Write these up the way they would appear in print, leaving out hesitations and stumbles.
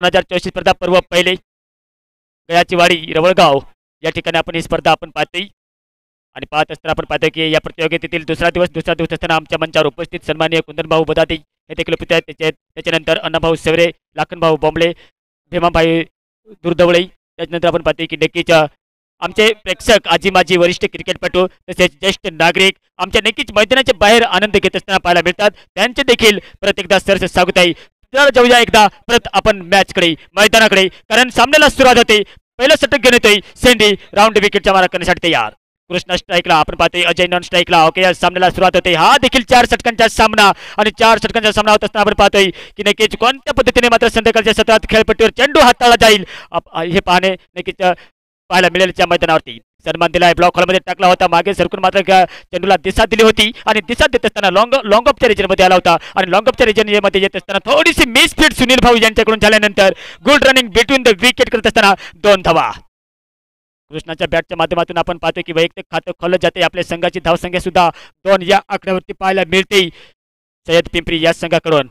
2024 स्पर्धा पर्व पहिले गयाची वाडी रवळगाव या ठिकाणी आपण ही स्पर्धा आपण पाहतोय आणि पाहत असताना आपण पाहतोय की या प्रतियोगितेतील दुसरा दिवस असताना आमच्या मंचावर उपस्थित सन्माननीय कुंदनभाऊ बदाते हे देखील उपस्थित आहेत. त्याच्यानंतर अण्णाभाऊ सेवरे, लाखनभाऊ बोंबले, भीमाभाई दुर्दवळे. त्याच्यानंतर आपण पाहतोय की नक्कीच आमचे प्रेक्षक आजी माजी वरिष्ठ क्रिकेटपटू तसेच ज्येष्ठ नागरिक आमच्या नक्कीच मैदानाच्या बाहेर आनंद घेत असताना पाहायला मिळतात. त्यांचे देखील परत एकदा सरस स्वागत आहे. तर जाऊया एकदा परत आपण मॅचकडे मैदानाकडे, कारण सामन्याला सुरुवात होते. पहिलं षटक घेऊन येतोय सेंडी राऊंड विकेटच्या मारा करण्यासाठी तयार. कृष्णा स्ट्राईकला आपण पाहतोय, अजय नॉन स्ट्राईकला. ओके, या सामन्याला सुरुवात होते. हा देखील 4 षटकांचा सामना आणि 4 षटकांचा सामना होत असताना आपण पाहतोय की नक्कीच कोणत्या पद्धतीने मात्र संध्याकाळच्या सत्रात खेळपट्टीवर चेंडू हाताळला जाईल हे पाहणे नक्कीच पाहायला मिळेल. त्या मैदानावरती सन्मान दिलाय, ब्लॉक हॉलमध्ये टाकला होता. मागे सरकून मात्र चेंडूला दिशा दिली होती आणि दिशा देत असताना लॉंग ऑफच्या रिजनमध्ये आला होता आणि लॉंग ऑफच्या रिजनमध्ये येत असताना थोडीशी मिसफिट सुनील भाऊ यांच्याकडून झाल्यानंतर good running between the wicket करत असताना 2 धावा. कृष्णाच्या बॅटच्या माध्यमातून आपण पाहतो की वैयक्तिक खातं खोलत जाते. आपल्या संघाची धावसंख्या सुद्धा 2 या आकड्यावरती पाहायला मिळते सय्यद पिंपरी या संघाकडून.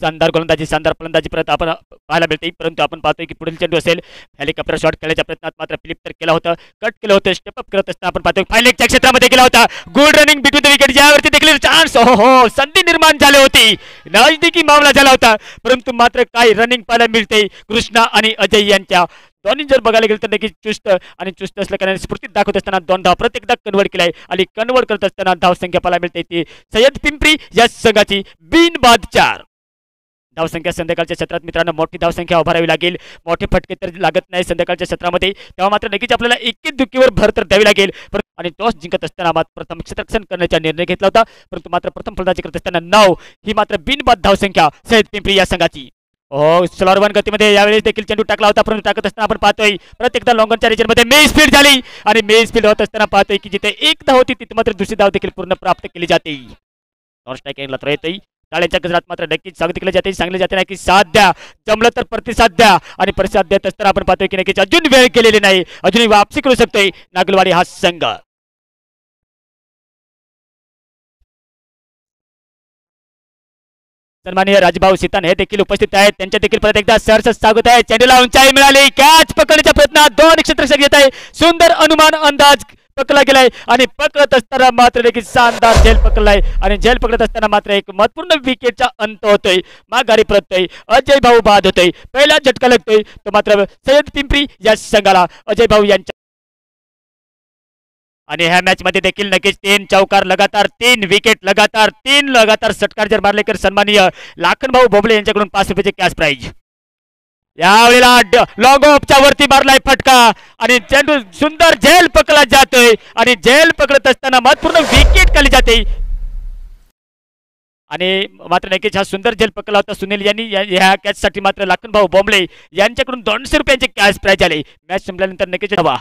शानदार गोलंदाजी, शानदार फलंदाजी परत आपण पाहायला मिळते. परंतु आपण पाहतोय की पुढील चेंडू असेल हेलिकॉप्टर शॉट खेळण्याच्या प्रयत्नात मात्र फिलिप तर केला होता, कट केलं होतं. स्टेप अप करत असताना आपण पाहतोय फायलेकच्या क्षेत्रामध्ये गेला होता. Good running between the wicket, ज्यावरती देखील चान्स हो संधी निर्माण झाली होती, नजदीकी मामला झाला होता. परंतु मात्र काही रनिंग पाहायला मिळते कृष्णा आणि अजय यांच्या. दोन्ही जर बघायला गेलं तर नक्कीच चुस्त असल्या कारण स्फूर्तीत दाखवत असताना 2 धाव प्रत्येकदा कन्वर्ट केलाय आणि कन्वर्ट करत असताना धावसंख्या पाहायला मिळते ती सय्यद पिंपरी या संघाची बिनबाद 4 धावसंख्या. संध्याकाळच्या क्षेत्रात मित्रांनो मोठी धावसंख्या उभारावी लागेल. मोठे फटके तर लागत नाही संध्याकाळच्या क्षेत्रामध्ये, तेव्हा मात्र नक्कीच आपल्याला एकेक दुःखीवर भर तर द्यावी लागेल. आणि टॉस जिंकत असताना मात्र प्रथम क्षेत्ररक्षण करण्याचा निर्णय घेतला होता. परंतु मात्र प्रथम फलंदाजी करत असताना 9 ही मात्र बिनबाद धावसंख्या सय्यद पिंपरी या संघाची. स्लोअर 1 गतीमध्ये यावेळेस देखील चेंडू टाकला होता. परंतु टाकत असताना आपण पाहतोय प्रत्येकदा लॉंगनच्या रिजनमध्ये मेस फील्ड झाली आणि मेस फील्ड होत असताना पाहतोय की जिथे 1 धाव होती तिथे मात्र दुसरी धाव देखील पूर्ण प्राप्त केली जाते. नॉन स्ट्राईक तर येतोय. टाळ्यांच्या गजरात मात्र नक्कीच स्वागत केले जाते, सांगले जाते नाही की साथ द्या, जमलं तर प्रतिसाद द्या. आणि प्रतिसाद देत असताना आपण पाहतोय की नक्कीच अजून वेळ केलेली नाही, अजूनही वापसी करू शकतोय नागलवाडी हा संघ. सन्माननीय राजभाऊ सीतान हे देखील उपस्थित आहेत, त्यांच्या देखील परत एकदा सहर्ष स्वागत आहे. चेंडूला उंचाई मिळाली, कॅच पकडण्याच्या प्रयत्नात 2 क्षेत्ररक्षक येत आहे. सुंदर अनुमान अंदाज पकडला गेलाय आणि पकडत असताना मात्र देखील शानदार झेल पकडलाय आणि झेल पकडत असताना मात्र एक महत्वपूर्ण विकेटचा अंत होतोय. माघारी परततोय, अजय भाऊ बाद होतोय. पहिला झटका लागतोय तो मात्र सय्यद पिंपरी या संघाला अजय भाऊ यांच्या. आणि ह्या मॅच मध्ये देखील नक्कीच 3 चौकार लगातार, 3 विकेट लगातार, 3 लगातार षटकार जर मारले तर सन्माननीय लाखनभाऊ बोबले यांच्याकडून 5 रुपयाचे कॅश प्राइज. यावेळेला लॉंग ऑफच्या वरती मारलाय फटका आणि चेंडू सुंदर झेल पकडला जातोय आणि झेल पकडत असताना महत्वपूर्ण विकेट खाली जाते. आणि मात्र नक्कीच हा सुंदर झेल पकडला होता सुनील यांनी. ह्या कॅच साठी मात्र लाखनभाऊ बोंबले यांच्याकडून 200 रुपयांचे कॅश प्राइज आले. मॅच संपल्यानंतर नक्कीच हवा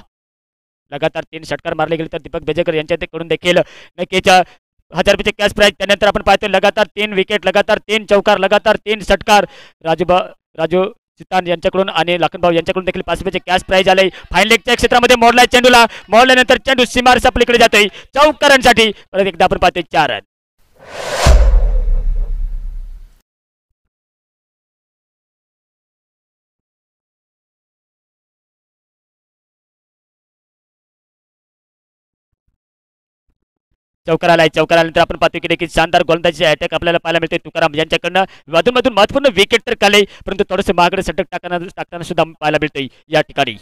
लगातार 3 षटकार मारले गेले तर दीपक बेजेकर यांच्याकडून देखील नक्कीच 1000 रुपयाचे कॅश प्राइज. त्यानंतर आपण पाहतोय लगातार 3 विकेट, लगातार 3 चौकार, लगातार 3 षटकार राजू सीतान यांच्याकडून आणि लाखनभाऊ यांच्याकडून देखील 5 रुपयाचे कॅश प्राइज आले. फाईन लेगच्या क्षेत्रामध्ये मोडलाय चेंडूला, मोडल्यानंतर चेंडू सीमार सपलीकडे जातोय चौकारांसाठी. परत एकदा आपण पाहतोय 4 रन. चौकार आलाय. चौकारानंतर आपण पाहतो की देखील शानदार गोलंदाजी अटॅक आपल्याला पाहायला मिळते तुकाराम यांच्याकडनं. मधून महत्वपूर्ण विकेट तर काढले परंतु थोडेसे मागडे षटक टाकताना सुद्धा पाहायला मिळते या ठिकाणी.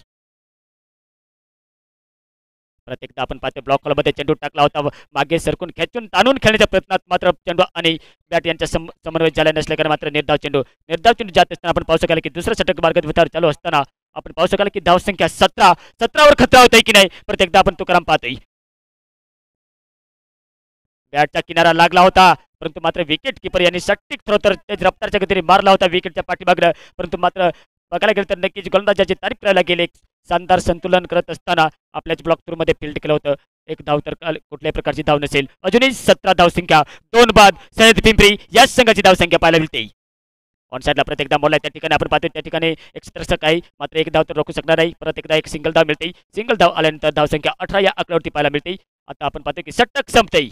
प्रत्येकदा आपण पाहतो ब्लॉक हॉलमध्ये चेंडू टाकला होता, मागे सरकून खेचून ताणून खेळण्याच्या प्रयत्नात मात्र चेंडू आणि बॅट यांच्या समन्वय झाला नसल्याने मात्र निर्धाव चेंडू जात असताना आपण पाहू शकाल की दुसरं षटक मार्गवितार चालू असताना आपण पाहू शकाल की धावसंख्या 17 वर खतरा होतोय की नाही. प्रत्येकदा आपण तुकाराम पाहतोय बॅटचा किनारा लागला होता परंतु मात्र विकेट किपर यांनी सटीक थ्रो तर रफ्तारच्या गतीने मारला होता विकेटच्या पाठीमागं. परंतु मात्र बघायला गेलं तर नक्कीच गोलंदाजाची तारीफ करायला गेले. शानदार संतुलन करत असताना आपल्याच ब्लॉक थ्रू मध्ये फील्ड केलं होतं. 1 धाव तर कुठल्याही प्रकारची धाव नसेल. अजूनही 17 धावसंख्या, 2 बाद सय्यद पिंपरी या संघाची धावसंख्या पाहायला मिळते. ऑन साईडला परत एकदा मोडला त्या ठिकाणी आपण पाहतो त्या ठिकाणी एक क्षेत्ररक्षक आहे मात्र एक धाव तर रोखू शकणार नाही. परत एकदा एक सिंगल धाव मिळते. सिंगल धाव आल्यानंतर धावसंख्या 18 या आकड्यावरती पाहायला मिळते. आता आपण पाहतो की षटक संपते.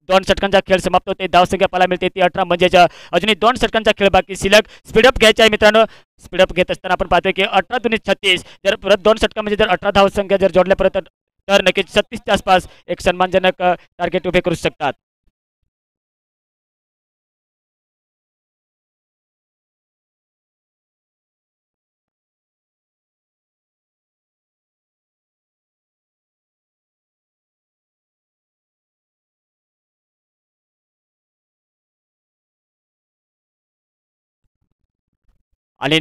2 षटकांचा खेळ समाप्त होते. धावसंख्या पाहायला मिळते ती 18 म्हणजेच अजूनही 2 षटकांचा खेळ बाकी शिल्लक. स्पीडअप घ्यायचा आहे मित्रांनो. स्पीडअप घेत असताना आपण पाहतोय की 18 दुनी 36 जर परत 2 षटका म्हणजे जर 18 धावसंख्या जर जोडल्या परत तर नक्कीच 36च्या आसपास एक सन्मानजनक टार्गेट उभे करू शकतात. आणि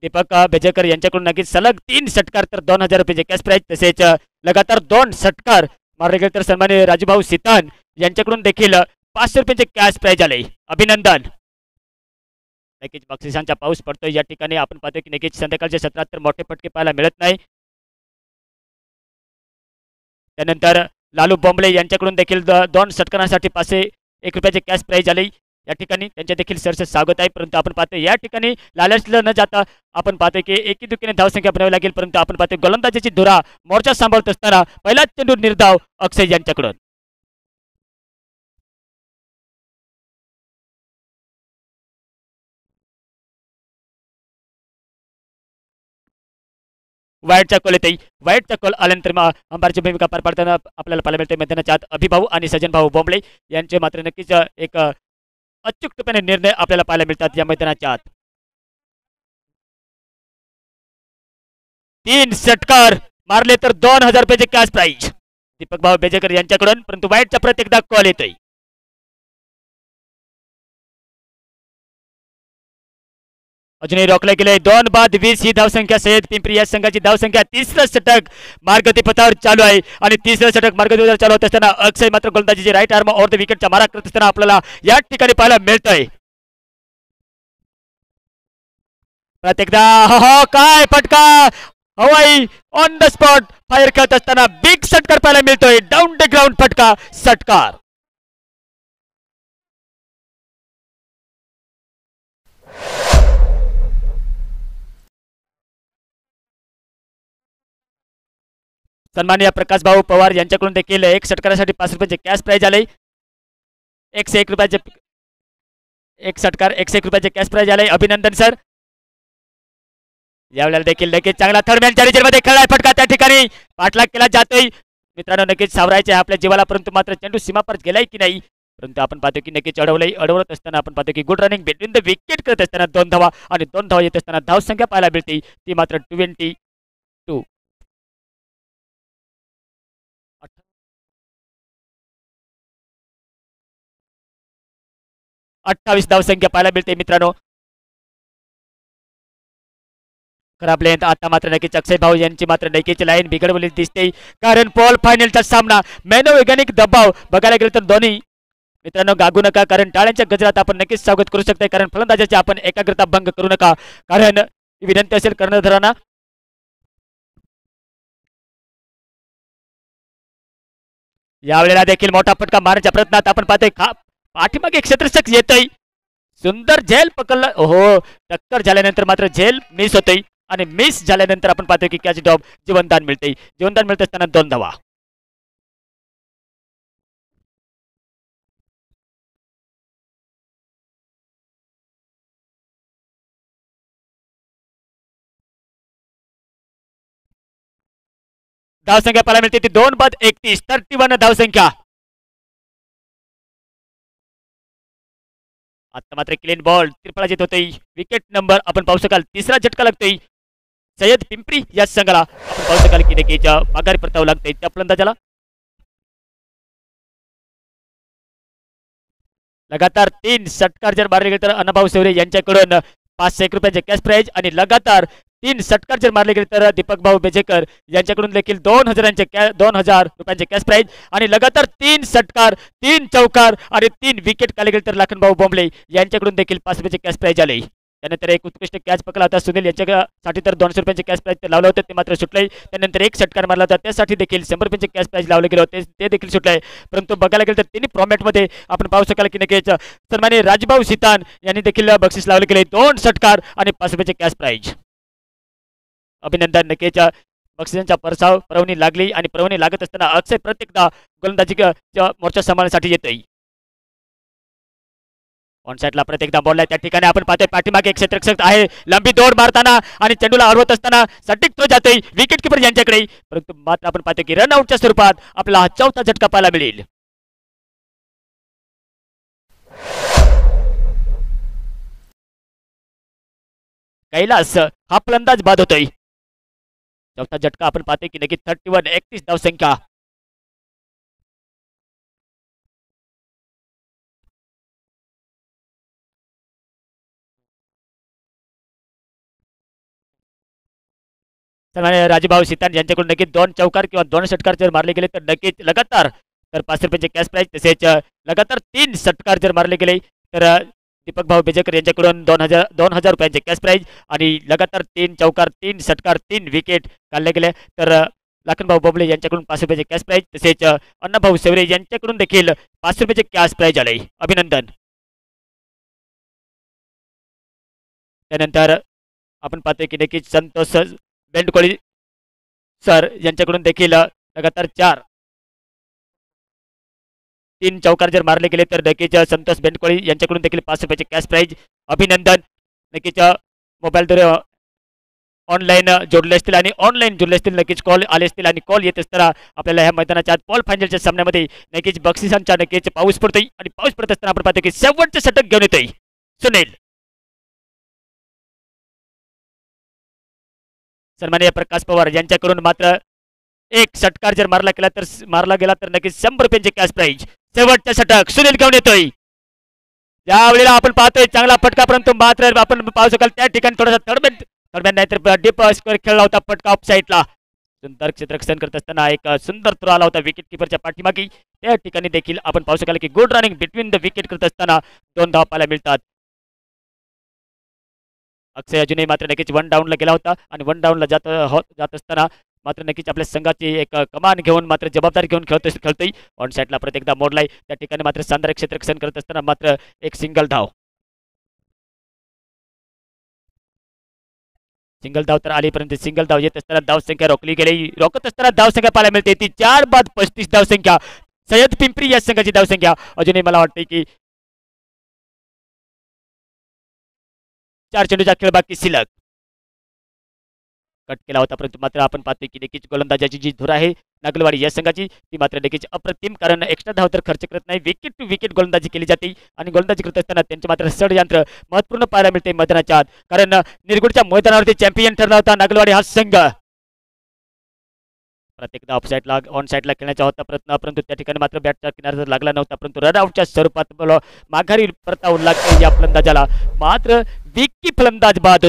दीपक बेजेकर यांच्याकडून नक्कीच सलग 3 षटकार तर 2000 रुपयाचे कॅश प्राईज तसेच लगातार 2 षटकार मारले गेले तर सन्माननीय राजूभाऊ सितान यांच्याकडून देखील 500 रुपयाचे कॅश प्राईज आले. अभिनंदन. नक्कीच बक्षिसांचा पाऊस पडतोय या ठिकाणी. आपण पाहतो की नक्कीच संध्याकाळच्या सत्रात तर मोठे फटके पाहायला मिळत नाही. त्यानंतर लालू बोंबले यांच्याकडून देखील 2 षटकांसाठी 501 रुपयाचे कॅश प्राईज आले. या ठिकाणी त्यांचे देखील सरसे स्वागत आहे. परंतु आपण पाहतो या ठिकाणी लालचला न जाता आपण पाहतो की एकी दुकीने धावसंख्या बनावी लागेल. परंतु आपण पाहतो गोलंदाजीची धुरा मोर्चा सांभाळत असताना पहिला चेंडू निर्धाव अक्षय यांच्याकडून. वाईटचा कॉल येते. वाईटचा कॉल आल्यानंतर अंपायरची भूमिका पार पाडताना आपल्याला पाहायला मिळते मैदानाच्या आत अभिभाऊ आणि सजन भाऊ बोंबळे यांचे मात्र नक्कीच एक अचूकपणे निर्णय आपल्याला पाहायला मिळतात या मैदानाच्या आत. 3 षटकार मारले तर 2000 रुपयाचे कॅश प्राईज दीपक भाऊ बेजेकर यांच्याकडून. परंतु वाईटचा परत एकदा कॉल येतोय. अजूनही रोखले गेले. 2 बाद 20 ही धावसंख्या सय्यद पिंपरी या संघाची धावसंख्या. तिसरं षटक मार्गती पथावर चालू आहे आणि तिसरं षटक मार्गती पथावर चालू होत असताना अक्षय मात्र गोलंदाजीची राईट आर्म ओव्हर द विकेटचा मारा करत असताना आपल्याला या ठिकाणी पाहायला मिळतंय. प्रत्येकदा हो काय फटका हवाई ऑन द स्पॉट फायर खेळत असताना बिग षटकार पाहायला मिळतोय. डाऊन द ग्राउंड फटका षटकार. सन्माननीय प्रकाश भाऊ पवार यांच्याकडून देखील 1 षटकारासाठी 5 रुपयाचे कॅश प्राईज आले. 101 रुपयाचे एक षटकार 101 रुपयाचे कॅश प्राईज आले. अभिनंदन सर. यावेळेला देखील नक्कीच चांगला थर्डमॅनच्या रिजनमध्ये खेळलाय फटका. त्या ठिकाणी पाठलाग केला जातोय. मित्रांनो नक्कीच सावरायचे आहे आपल्या जीवाला. परंतु मात्र चेंडू सीमापर गेलाय की नाही. परंतु आपण पाहतो की नक्कीच अडवत असताना आपण पाहतो की good running between the wicket करत असताना 2 धावा आणि 2 धावा येत असताना धावसंख्या पाहायला मिळते ती मात्र 22. 28 धावसंख्या पाहायला मिळते मित्रांनो. खराब लेंथ आता मात्र नक्कीच अक्षय भाऊ यांची मात्र नक्कीच लाईन बिघडवली दिसते. कारण पॉल फायनलचा सामना मनोवैज्ञानिक दबाव बघायला गेलं तर दोन्ही मित्रांनो गागू नका. कारण टाळ्यांच्या गजरात आपण नक्कीच स्वागत करू शकता. कारण फलंदाजाची आपण एकाग्रता भंग करू नका. कारण विनंती असेल कर्णधारांना. यावेळेला देखील मोठा फटका मारण्याच्या प्रयत्नात आपण पाहतोय पाठीमागे क्षेत्ररक्षक येतोय. सुंदर झेल पकडला. हो टक्कर झाल्यानंतर मात्र झेल मिस होतोय आणि मिस झाल्यानंतर आपण पाहतोय की कॅच ड्रॉप जीवनदान मिळते. जीवनदान मिळत असताना 2 धावा. धावसंख्या पाहायला मिळते ती 2 बाद 31 31 धावसंख्या. आता मात्र क्लीन बॉल त्रिफळाजित होतोय. विकेट नंबर आपण पाहू शकाल 3रा झटका लागतोय सय्यद पिंपरी या संघाला. आपण पाहू शकाल की नक्कीच माघारी परतावं लागतंय त्या फलंदाजाला. लगातार 3 षटकार जर मारले गेले तर अण्णाभाऊ सेवरे यांच्याकडून 501 रुपयाचे कॅश प्राईज आणि लगातार 3 षटकार जर मारले गेले तर दीपक भाऊ बेजेकर यांच्याकडून देखील 2000 रुपयांचे कॅश प्राईज आणि लगातार 3 षटकार 3 चौकार आणि 3 विकेट काढले गेले तर लाखनभाऊ बोंबले यांच्याकडून देखील 5 रुपयाचे कॅश प्राईज आले. त्यानंतर एक उत्कृष्ट कॅच पकडला होता सुनील यांच्यासाठी, तर 200 रुपयांचे कॅश प्राईज लावलं होतं ते मात्र सुटलंय. त्यानंतर एक षटकार मारला होता त्यासाठी देखील 100 रुपयांचे कॅश प्राईज लावले गेले होते ते देखील सुटलंय. परंतु बघायला गेलं तर तिन्ही फॉर्मॅटमध्ये आपण पाहू शकाल की नक्कीच सन्माननीय राजभाऊ सितान यांनी देखील बक्षीस लावले गेले 2 षटकार आणि 5 रुपयांचे कॅश प्राईज. अभिनंदन. नक्कीच बक्षिसांच्या परसाव प्रवणी लागली आणि प्रवणी लागत असताना अक्षय प्रत्येकदा गोलंदाजी मोर्चा सांभाळण्यासाठी येतोय. ऑन साईडला प्रत्येकदा बॉल आहे त्या ठिकाणी आपण पाहतोय पाठीमागे एक क्षेत्ररक्षक आहे, लंबी दौड मारताना आणि चेंडूला हरवत असताना सटीक थ्रो जातोय विकेट किपर यांच्याकडे. परंतु मात्र आपण पाहतोय की रनआउटच्या स्वरूपात आपला हा चौथा झटका पाहायला मिळेल. कैलास हा फलंदाज बाद होतोय. चौथा झटका आपण पाहतोय की नक्की 31 धावसंख्या. राजभाऊ सितान यांच्याकडून नक्कीच 2 चौकार किंवा 2 षटकार जर मारले गेले तर नक्कीच लगातार तर 500 रुपयांचे कॅश प्राईज, तसेच लगातार 3 षटकार जर मारले गेले तर दीपक भाऊ बेजेकर यांच्याकडून 2000 रुपयांचे कॅश प्राईज आणि लगातार 3 चौकार 3 षटकार 3 विकेट काढले गेले तर लाखनभाऊ बोबले यांच्याकडून 500 रुपयांचे कॅश प्राईज, तसेच अण्णाभाऊ सेवरे यांच्याकडून देखील 500 रुपयांचे कॅश प्राईज आले. अभिनंदन. त्यानंतर आपण पाहतोय की नक्कीच संतोष बेंडकोळी सर यांच्याकडून देखील लगातार 3 चौकार जर मारले गेले तर नक्कीच संतोष बेंडकोळी यांच्याकडून देखील 500 रुपयांचे कॅश प्राईज. अभिनंदन. नक्कीच मोबाईलद्वारे ऑनलाईन जोडले असतील आणि ऑनलाईन जोडले असतील, नक्कीच कॉल आले असतील आणि कॉल येत असताना आपल्याला ह्या मैदानाच्या क्वार्टर फायनलच्या सामन्यामध्ये नक्कीच बक्षिसांचा नक्कीच पाऊस पडतोय आणि पाऊस पडत असताना आपण पाहतो की शेवटचे षटक घेऊन येतोय सुनील. सन्माननीय प्रकाश पवार यांच्याकडून मात्र एक षटकार जर मारला गेला तर नक्कीच 100 रुपयांचे कॅश प्राईज. शेवटचा षटक सुनील घेऊन येतोय. त्यावेळेला आपण पाहतोय चांगला फटका, परंतु मात्र आपण पाहू शकाल त्या ठिकाणी थोडासा थर्डमॅन नाहीतर डीप स्क्वेअर खेळला होता फटका ऑफ साईडला. सुंदर क्षेत्ररक्षण करत असताना एक सुंदर थ्रो आला होता विकेट किपरच्या पाठीमागे. त्या ठिकाणी देखील आपण पाहू शकाल की good running between the wicket करत असताना 2 धावा पाहायला मिळतात. अक्षय अजूनही मात्र नक्कीच 1 डाऊनला गेला होता आणि 1 डाऊनला जात असताना मात्र नक्कीच आपल्या संघाची एक कमान घेऊन मात्र जबाबदारी घेऊन खेळतोय. ऑन साईडला प्रत्येकदा मोडलाय त्या ठिकाणी मात्र शानदार क्षेत्ररक्षण करत असताना मात्र एक सिंगल धाव तर आली, परंतु सिंगल धाव येत असताना धावसंख्या रोखत असताना धावसंख्या पाहायला मिळते ती 4 बाद 35 धावसंख्या. सय्यद पिंपरी या संघाची धावसंख्या अजूनही मला वाटते की 4 चेंडूचा खेळ बाकी शिल्लक. कट केला होता, परंतु मात्र आपण पाहतोय की नक्कीच गोलंदाजाची जी धूर आहे नागलवाडी या संघाची ती मात्र नक्कीच अप्रतिम, कारण एक्स्ट्रा धाव तर खर्च करत नाही, विकेट टू विकेट गोलंदाजी केली जाते आणि गोलंदाजी करत असताना त्यांचे मात्र षडयंत्र महत्वपूर्ण पाहायला मिळते मैदानाच्या आत. कारण निरगुडच्या मैदानावरती चॅम्पियन ठरला होता नागलवाडी हा संघ. प्रत्येकदा ऑफ साईडला ऑन साईडला खेळण्याचा होता प्रयत्न, परंतु त्या ठिकाणी मात्र बॅटच्या किनाऱ्यावर लागला नव्हता, परंतु रनआउटच्या स्वरूपात माघारी परतावून लागते या फलंदाजाला. मात्र विकी फलंदाज बाद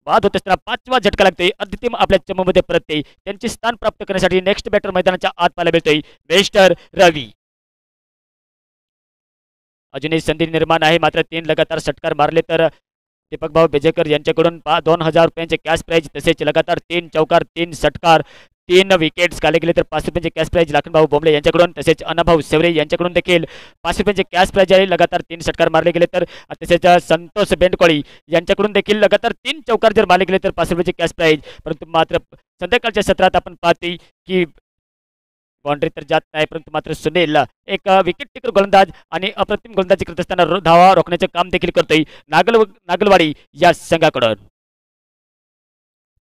होत असताना 5वा झटका लागतोय. अंतिम आपल्या चमूमध्ये परत त्यांचे स्थान प्राप्त करण्यासाठी नेक्स्ट बॅटर मैदानाच्या आत पाहायला मिळतोय मिस्टर रवी. अजूनही संधी निर्माण आहे, मात्र 3 लगातार षटकार मारले तर दीपक भाऊ बेजेकर यांच्याकडून 2000 रुपयांचे कॅश प्राईज, तसेच लगातार 3 चौकार 3 षटकार 3 विकेट्स काढले गेले तर 500 रुपयांचे कॅश प्राईज लाखनभाऊ बोंबले यांच्याकडून, तसेच अण्णाभाऊ सेवरे यांच्याकडून देखील 500 रुपयांचे कॅश प्राईज आहे. लगातार 3 षटकार मारले गेले तर, तसेच संतोष बेंडकोळी यांच्याकडून देखील लगातार 3 चौकार जर मारले गेले तर 500 रुपयांचे कॅश प्राईज. परंतु मात्र संध्याकाळच्या सत्रात आपण पाहते की बाउंड्री तर जात नाही, परंतु मात्र सुनील एक विकेट टेकर गोलंदाज आणि अप्रतिम गोलंदाजी करत असताना धावा रोखण्याचे काम देखील करतोय नागलवाडी या संघाकडून.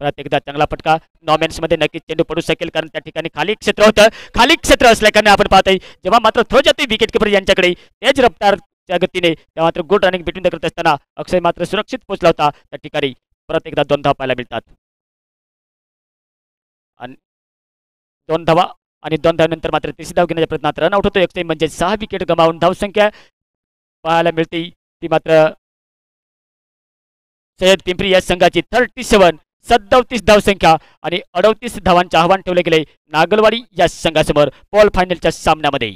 परत एकदा चांगला फटका नॉमेन्स मध्ये नक्कीच चेंडू पडू शकेल, कारण त्या ठिकाणी खाली क्षेत्र होतं. खाली क्षेत्र असल्याने आपण पाहतोय जेव्हा मात्र थ्रो जाते विकेट किपर यांच्याकडे तेज रफ्तारच्या गतीने, तेव्हा मात्र गुड रनिंग बिटवीन करत असताना अक्षय मात्र सुरक्षित पोहोचला होता. त्या ठिकाणी परत एकदा 2 धावा पाहायला मिळतात आणि 2 धावा आणि 2 धावानंतर मात्र तिसरी धाव घेण्याच्या प्रयत्नात रन आउट होतो अक्षय, म्हणजे 6 विकेट गमावून धावसंख्या पाहायला मिळते ती मात्र सय्यद पिंपरी या संघाची 37 धावसंख्या आणि 38 धावांचे आव्हान ठेवले गेले नागलवाडी या संघासमोर क्वार्टर फायनलच्या सामन्यामध्ये.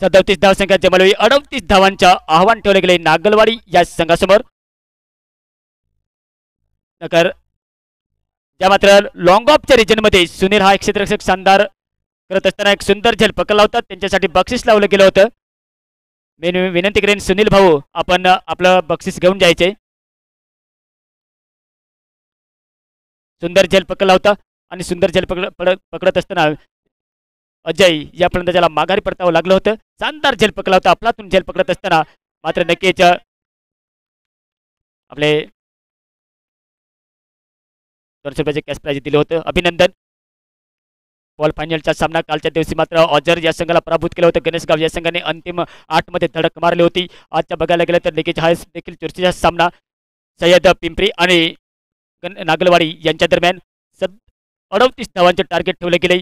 37 धावसंख्यांच्या बळी 38 धावांच्या आव्हान ठेवले गेले नागलवाडी या संघासमोर. नकर ज्या मात्र लॉंग ऑफच्या रिजन मध्ये सुनील हा क्षेत्ररक्षक शानदार करत असताना एक सुंदर झेल पकडला होता. त्यांच्यासाठी बक्षीस लावलं गेलं होतं. मी विनंती करेन सुनील भाऊ आपण आपलं बक्षीस घेऊन जायचे. सुंदर झेल पकडला होता आणि सुंदर झेल पकडत असताना अजय या फलंदाजाला माघारी परतावं लागलं होतं. शानदार झेल पकडला होता. आपलातून झेल पकडत असताना मात्र नक्कीच आपले 200 रुपयाचे कॅश प्राइज दिले होतं. अभिनंदन. बॉल फायनलचा सामना कालच्या दिवशी मात्र ऑजर या संघाला पराभूत केलं होतं. गणेशगाव या संघाने अंतिम 8 मध्ये धडक मारली होती. आजच्या बघायला गेलं तर नक्कीच हा देखील चर्चेचा सामना सय्यद पिंपरी आणि नागलवाडी यांच्या दरम्यान 38 धावांचे टार्गेट ठेवले गेले.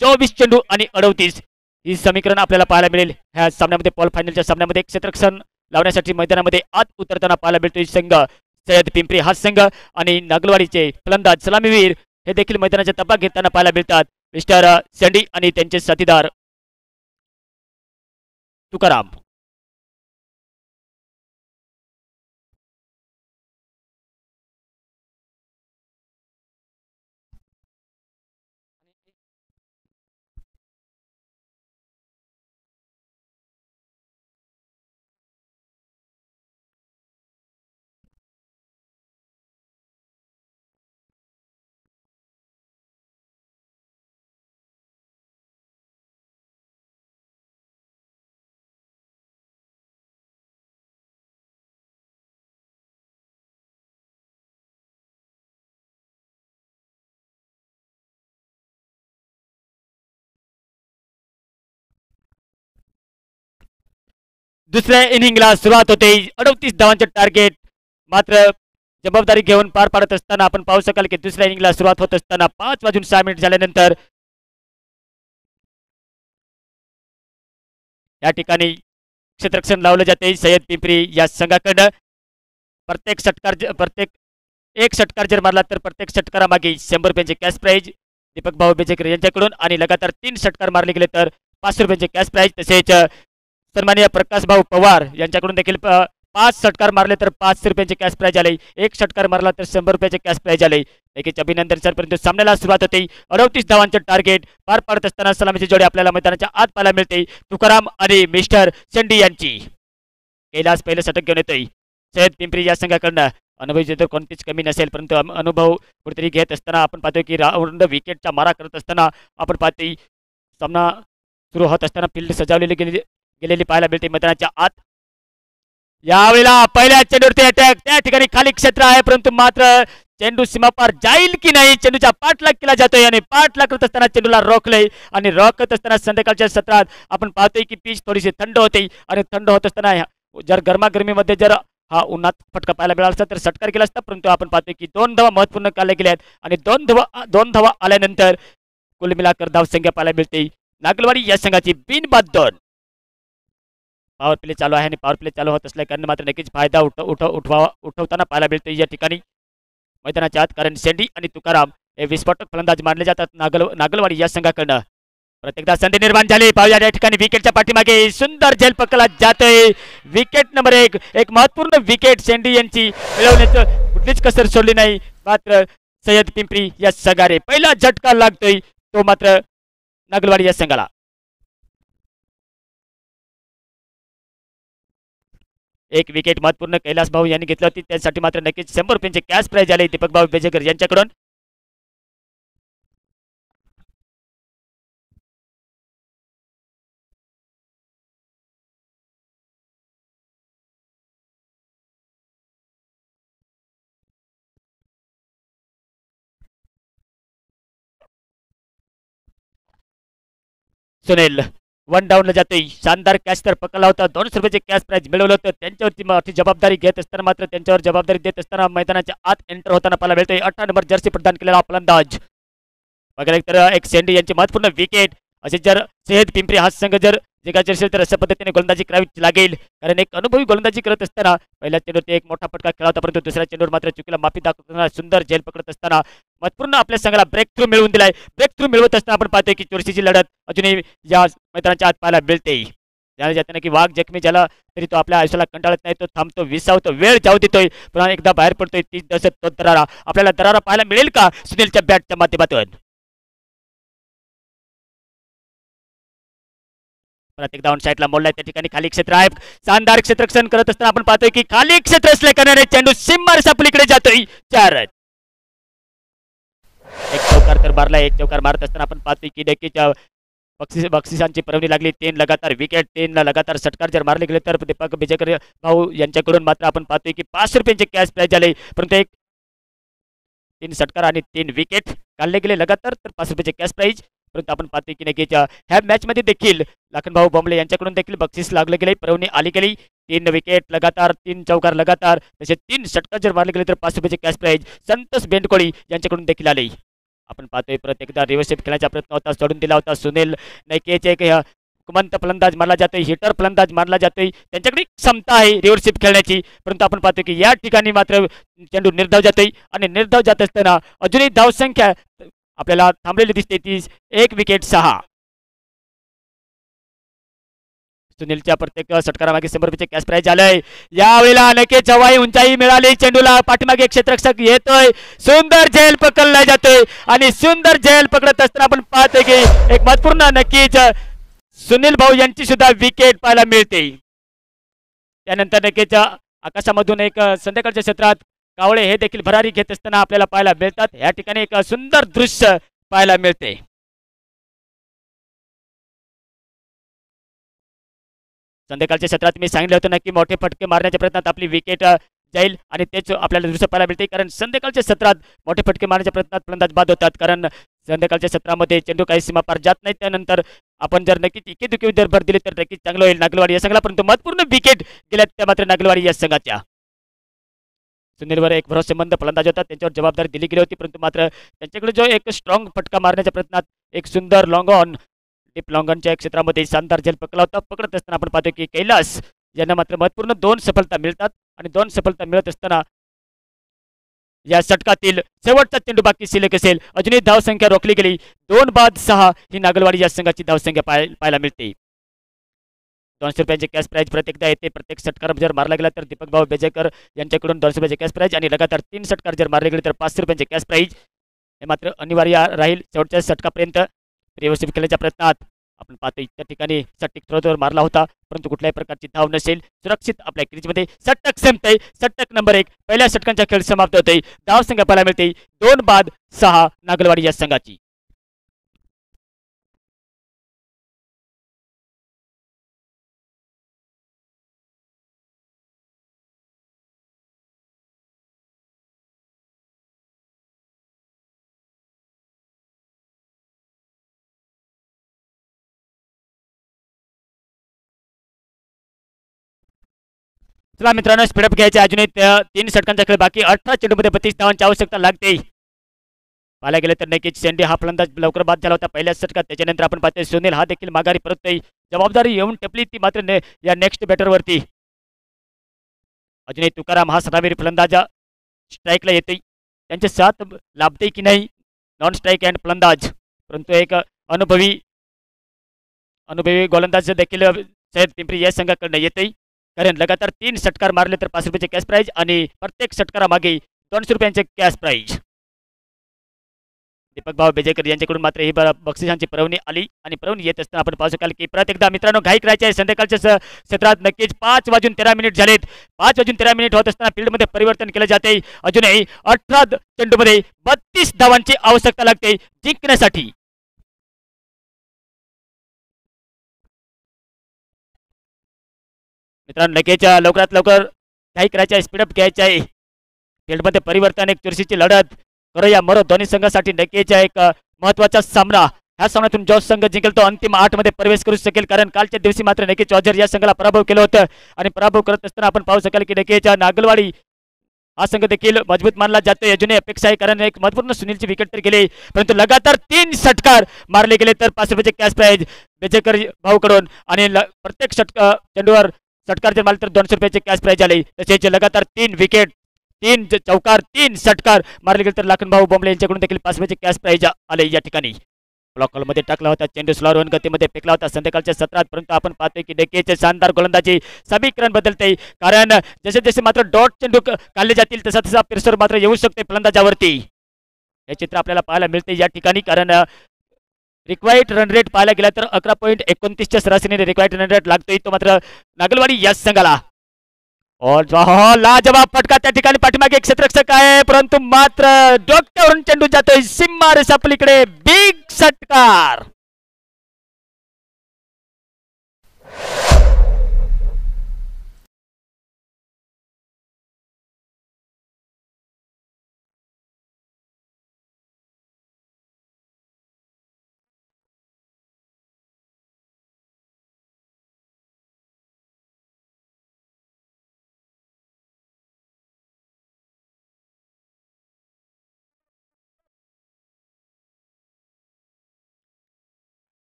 24 चेंडू आणि 38 ही समीकरण आपल्याला पाहायला मिळेल ह्या सामन्यामध्ये. बॉल फायनलच्या सामन्यामध्ये क्षेत्ररक्षण लावण्यासाठी मैदानामध्ये आत उतरताना पाहायला मिळतोय संघ सय्यद पिंपरी हा संघ आणि नागलवाडीचे फलंदाज सलामीवीर हे देखील मैदानाच्या तपा घेताना पाहायला मिळतात. मिस्टर सँडी आणि त्यांचे साथीदार तुकाराम. दुसऱ्या इनिंगला सुरुवात होते. 38 धावांचे टार्गेट मात्र जबाबदारी घेऊन पार पाडत असताना आपण पाहू शकाल की दुसऱ्या इनिंगला सुरुवात होत असताना 5:06 झाल्यानंतर या ठिकाणी क्षेत्ररक्षण लावलं जाते सय्यद पिंपरी या संघाकडं. प्रत्येक एक षटकार जर मारला तर प्रत्येक षटकारामागे 100 रुपयांचे कॅश प्राइज दीपक भाऊ बेजेकर यांच्याकडून आणि लगातार 3 षटकार मारले गेले तर 500 रुपयांचे कॅश प्राइज. तसेच सन्माननीय प्रकाश भाऊ पवार यांच्याकडून देखील 5 षटकार मारले तर 500 रुपयांचे कॅश प्राइज आले. 1 षटकार मारला तर 100 रुपयाचे कॅश प्राइज आले. देखील अभिनंदन सर. परंतु सामन्याला सुरुवात होते. 38 धावांचे टार्गेट पार पाडत असताना सलामीची जोडी आपल्याला मैदानाच्या आत पाहायला मिळते. तुकाराम आणि मिस्टर शेंडी यांची. कैलास पहिलं षटक घेऊन येतोय सय्यद पिंपरी या संघाकडनं. अनुभव तर कोणतीच कमी नसेल परंतु अनुभव कुठेतरी घेत असताना आपण पाहतोय की राऊंड विकेटचा मारा करत असताना आपण पाहतोय सामना सुरू होत असताना फील्ड सजावलेली गेलेली पाहायला मिळते मैदानाच्या आत. यावेळेला पहिल्या चेंडूवरती अटॅक त्या ठिकाणी खाली क्षेत्र आहे परंतु मात्र चेंडू सीमापार जाईल की नाही चेंडूचा पाठलाग केला जातोय आणि पाठलाग करत असताना चेंडूला रोखलंय आणि रोखत असताना संध्याकाळच्या सत्रात आपण पाहतोय की पिच थोडीशी थंड होते आणि थंड होत असताना जर गरमागरमीमध्ये जर हा उन्हात फटका पाहायला मिळाला असता तर षटकार केला असता परंतु आपण पाहतोय की 2 धावा महत्वपूर्ण काढल्या गेल्यात आणि 2 धावा आल्यानंतर कुल मिलाकर धावसंख्या पाहायला मिळते नागलवाडी या संघाची बिनबाद 2. पॉवर प्ले चालू आहे आणि पॉवर प्ले चालू होत असल्या कारण मात्र नक्कीच फायदा उठवताना पाहायला मिळतो या ठिकाणी मैदानाच्या आत. कारण शेंडी आणि तुकाराम हे विस्फोटक फलंदाज मानले जातात नागलवाडी या संघाकडनं. प्रत्येकदा संधी निर्माण झाली. पाहूया या ठिकाणी विकेटच्या पाठीमागे सुंदर झेल पकडला जातोय. विकेट नंबर 1 एक महत्वपूर्ण विकेट शेंडी यांची मिळवण्याचं कुठलीच कसर सोडली नाही. मात्र सय्यद पिंपरी या संघाने पहिला झटका लागतोय तो मात्र नागलवाडी या संघाला. एक विकेट महत्वपूर्ण कैलास भाऊ यांनी घेतली होती त्यासाठी मात्र नक्कीच 100 रुपयांचे कॅश प्राइज आले दीपक भाऊ बेजेकर यांच्याकडून. सुनील 1 डाऊनला जातोय. शानदार कॅच तर पकडला होता. 200 रुपयाचे कॅश प्राइज मिळवलं होतं. त्यांच्यावरती मोठी जबाबदारी घेत असताना मात्र त्यांच्यावर जबाबदारी देत असताना मैदानाच्या आत एंटर होताना पाहायला मिळतोय 18 नंबर जर्सी प्रदान केलेला फलंदाज बघायला तर एक शेंडी यांची महत्वपूर्ण विकेट. असे जर सय्यद पिंपरी हा संघ जर जिंकायचे असेल तर अशा पद्धतीने गोलंदाजी करावी लागेल कारण एक अनुभवी गोलंदाजी करत असताना पहिल्या चेंडूवरती एक मोठा फटका खेळला होता परंतु दुसऱ्या चेंडूवर मात्र चुकीला माफी दाखवताना सुंदर झेल पकडत असताना महत्वपूर्ण आपल्या संघाला ब्रेक थ्रू मिळवून दिलाय. ब्रेक थ्रू मिळवत असताना आपण पाहतोय की चुरशीची लढत अजूनही या मैदानाच्या आत पाहायला मिळते. ज्याला जाताना की वाघ जखमी झाला तरी तो आपल्या आयुष्याला कंटाळत नाही, तो थांबतो, विसावतो, वेळ जाऊ देतोय, पुन्हा एकदा बाहेर पडतोय. ती दशत तो दरारा आपल्याला दरारा पाहायला मिळेल का सुनीलच्या बॅटच्या माध्यमातून? प्रत्येक डाऊन साईडला मोडलाय, त्या ठिकाणी खाली क्षेत्र आहे. शानदार क्षेत्ररक्षण करत असताना आपण पाहतोय की खाली क्षेत्र असल्या कारणाने चेंडू सिम्मार सापलीकडे जातोय. 4 रन. एक चौकार तर मारला, एक चौकार मारत असताना आपण पाहतोय की नक्कीच बक्षिसांची पर्वणी लागली. 3 लगातार विकेट, 3 लगातार षटकार जर मारले गेले तर दीपक बिजेकर भाऊ यांच्याकडून मात्र आपण पाहतोय की 500 रुपयांचे कॅश प्राइज झाले. परंतु एक 3 षटकार आणि 3 विकेट काढले गेले लगातार तर 5 रुपयाचे कॅश प्राइज. परंतु आपण पाहतोय की नक्कीच ह्या मॅच मध्ये देखील लखन भाऊ बोंबले यांच्याकडून देखील बक्षीस लागले गेले, पर्वणी आली गेली. 3 विकेट लगातार, 3 चौकार लगातार, तसे 3 षटकार जर मारले गेले तर 5 रुपयाचे कॅश प्राइज संतोष बेंडकोळी यांच्याकडून देखील आले. आपण पाहतोय परत एकदा रिव्हर्सिप खेळण्याचा प्रयत्न होता, सोडून दिला होता सुनील नैकेचे. एक कुमंत फलंदाज मानला जातोय, हिटर फलंदाज मानला जातोय, त्यांच्याकडे क्षमता आहे रिव्हर्सिप खेळण्याची. परंतु आपण पाहतोय की या ठिकाणी मात्र चेंडू निर्धाव जातोय आणि निर्धाव जात असताना अजूनही धावसंख्या आपल्याला थांबलेली दिसते. 30, 1 विकेट 6. सुनीलच्या प्रत्येक षटकारामागे 100 रुपयाचे कॅश प्राइज झालंय. यावेळेला नक्कीच हवाई उंचाई मिळाली चेंडूला, पाठीमागे क्षेत्ररक्षक येतोय, सुंदर झेल पकडला जातोय आणि सुंदर झेल पकडत असताना आपण पाहतोय की एक महत्वपूर्ण नक्कीच सुनील भाऊ यांची सुद्धा विकेट पाहायला मिळते. त्यानंतर नक्कीच आकाशामधून एक संध्याकाळच्या क्षेत्रात कावळे हे देखील भरारी घेत असताना आपल्याला पाहायला मिळतात. या ठिकाणी एक सुंदर दृश्य पाहायला मिळते. संध्याकाळच्या क्षेत्रात मी सांगितलं होतं नक्की मोठे फटके मारण्याच्या प्रयत्नात आपली विकेट जाईल आणि तेच आपल्याला दृश्य पाहायला मिळते. कारण संध्याकाळच्या क्षेत्रात मोठे फटके मारण्याच्या प्रयत्नात फलंदाज बाद होतात, कारण संध्याकाळच्या क्षेत्रामध्ये चेंडू काही सीमा पार जात नाही. त्यानंतर आपण जर नक्कीच इकेदुकी जर भर दिली तर नक्कीच चांगलं होईल नागलवाडी या संघाला. परंतु महत्वपूर्ण विकेट गेल्यात त्या मात्र नागलवाडी या संघाच्या. सुनीलवर एक भरोसेमंद फलंदाज होता, त्यांच्यावर जबाबदारी दिली गेली होती, परंतु मात्र त्यांच्याकडे जो एक स्ट्रॉंग फटका मारण्याच्या प्रयत्नात एक सुंदर लॉंग ऑन डीप लॉंगॉनच्या क्षेत्रामध्ये शानदार झेल पकडला होता. पकडत असताना आपण पाहतो की कैलास यांना मात्र महत्वपूर्ण 2 सफलता मिळतात आणि 2 सफलता मिळत असताना या षटकातील शेवटचा चेंडू बाकी शिल्लक असेल. अजूनही धावसंख्या रोखली गेली. 2 बाद 6 ही नागलवाडी या संघाची धावसंख्या पाहायला मिळते. 200 रुपयांचे कॅश प्राइज प्रत्येकदा येते. प्रत्येक षटकार जर मारला गेला तर दीपक भाऊ बेजेकर यांच्याकडून 200 रुपयाचे कॅश प्राइज आणि लगातार 3 षटकार जर मारले गेले तर 500 रुपयांचे कॅश प्राइज. हे मात्र अनिवार्य राहील शेवटच्या षटकापर्यंत. रिव्हर्सिप खेळण्याच्या प्रयत्नात आपण पाहतो त्या ठिकाणी षटक थ्रोवर मारला होता, परंतु कुठल्याही प्रकारची धाव नसेल. सुरक्षित आपल्या क्रीजमध्ये षटक संपतंय. षटक नंबर 1 पहिल्या षटकांचा खेळ समाप्त होतोय. धाव संख्या पाहायला मिळते 2 बाद 6 नागलवाडी या संघाची. चला मित्रांनो, स्पीडअप घ्यायचे. अजूनही 3 षटकांचा खेळ बाकी. 18 चेंडूमध्ये 32 धावांची आवश्यकता लागते. पाहायला गेले तर नक्कीच शेंडे हा फलंदाज लवकर बाद झाला होता पहिल्याच षटकात. त्याच्यानंतर आपण पाहतोय सुनील हा देखील माघारी परततोय. जबाबदारी येऊन टपली ती मात्र या नेक्स्ट बॅटरवरती. अजूनही तुकाराम हा सरावीर फलंदाज स्ट्राईकला येतोय. त्यांचे साथ लाभते की नाही नॉन स्ट्राईक अँड फलंदाज, परंतु एक अनुभवी गोलंदाज देखील सैयद पिंपरी या संघाकडनं येतोय. कारण लगातार 3 षटकार मारले तर 5 रुपयाचे कॅश प्राइज आणि प्रत्येक षटकारामागे 200 रुपयांचे कॅश प्राइज. दीपक भाऊ बेजेकर यांच्याकडून मात्र ही बक्षिसांची पर्वणी आली आणि पर्वणी येत असताना आपण पाहू शकाल की परत एकदा मित्रांनो घाई करायची आहे. संध्याकाळच्या क्षेत्रात नक्कीच 5:13 झालेत. 5:13 होत असताना फील्डमध्ये परिवर्तन केले जाते. अजूनही 18 चेंडूमध्ये 32 धावांची आवश्यकता लागते जिंकण्यासाठी. मित्रांनो लगेच लवकरात लवकर काही करायचे आहे, स्पीडअप घ्यायचे आहे. फील्डमध्ये परिवर्तन, एक चुरशीची लढत करूया मरो दोन्ही संघासाठी. नक्कीच एक महत्वाचा सामना. ह्या सामन्यातून जो संघ जिंकेल तो अंतिम 8 मध्ये प्रवेश करू शकेल. कारण कालच्या दिवशी मात्र नक्कीच चौधर या संघाला पराभव केलं होतं आणि पराभव करत असताना आपण पाहू शकाल की नक्कीच नागलवाडी हा संघ देखील मजबूत मानला जातो. अजूनही अपेक्षा आहे कारण एक महत्वपूर्ण सुनीलची विकेट तर गेली, परंतु लगातार 3 षटकार मारले गेले तर 5 रुपयाचे कॅश प्राइज बेजेकर भाऊकडून आणि प्रत्येक चेंडूवर षटकार जर मारले तर 200 रुपयाचे कॅश प्राइज आले. तसेच लगातार 3 विकेट, 3 चौकार, 3 षटकार मारले गेले तर लखन भाऊ बोंबले यांच्याकडून देखील 5 रुपयाचे कॅश प्राइज आले या ठिकाणी. ब्लॉक मध्ये टाकला होता, चेंडू स्लोअर गतीमध्ये फेकला होता संध्याकाळच्या सत्रात, परंतु आपण पाहतोय की नक्कीच शानदार गोलंदाजी समीकरण बदलते, कारण जसे जसे मात्र डॉट चेंडू काढले जातील तसा तसा प्रेशर मात्र येऊ शकते फलंदाजावरती. हे चित्र आपल्याला पाहायला मिळते या ठिकाणी, कारण रिक्वायर्ड रन रेट पाहायला गेला तर 11.29च्या सरासरीने रिक्वायर्ड रन रेट लागतोय तो मात्र नागलवाडी या संघाला. और लाजवाब फटका त्या ठिकाणी, पाठीमागे एक क्षेत्ररक्षक आहे परंतु मात्र डोक्यावरून चेंडू जातोय सीमा रेषा पलीकडे, बिग षटकार.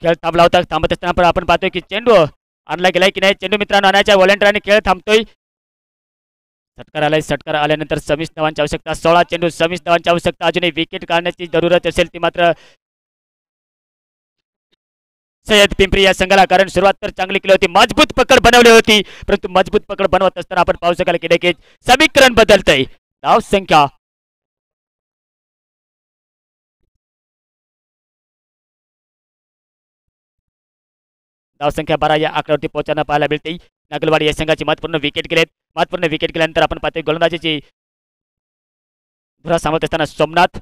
खेळ थांबला होता, थांबत असताना पण आपण पाहतोय की चेंडू आणला गेलाय की नाही. चेंडू मित्रांनो आणायच्या व्हॉलेंटियरांनी खेळ थांबतोय. षटकार आल्यानंतर 26 धावांची आवश्यकता, 16 चेंडू 26 धावांची आवश्यकता. अजूनही विकेट काढण्याची जरूरत असेल ती मात्र सय्यद पिंपरी या संघाला, कारण सुरुवात तर चांगली केली होती, मजबूत पकड बनवली होती, परंतु मजबूत पकड बनवत असताना आपण पाहू शकाल की समीकरण बदलतंय. धाव संख्या धावसंख्या 12 या आकड्यावरती पोहोचताना पाहायला मिळते. नागलवाडी या संघाची महत्वपूर्ण विकेट गेलेत. महत्वपूर्ण विकेट गेल्यानंतर आपण पाहतोय गोलंदाजीची धुरा सांभाळत असताना सोमनाथ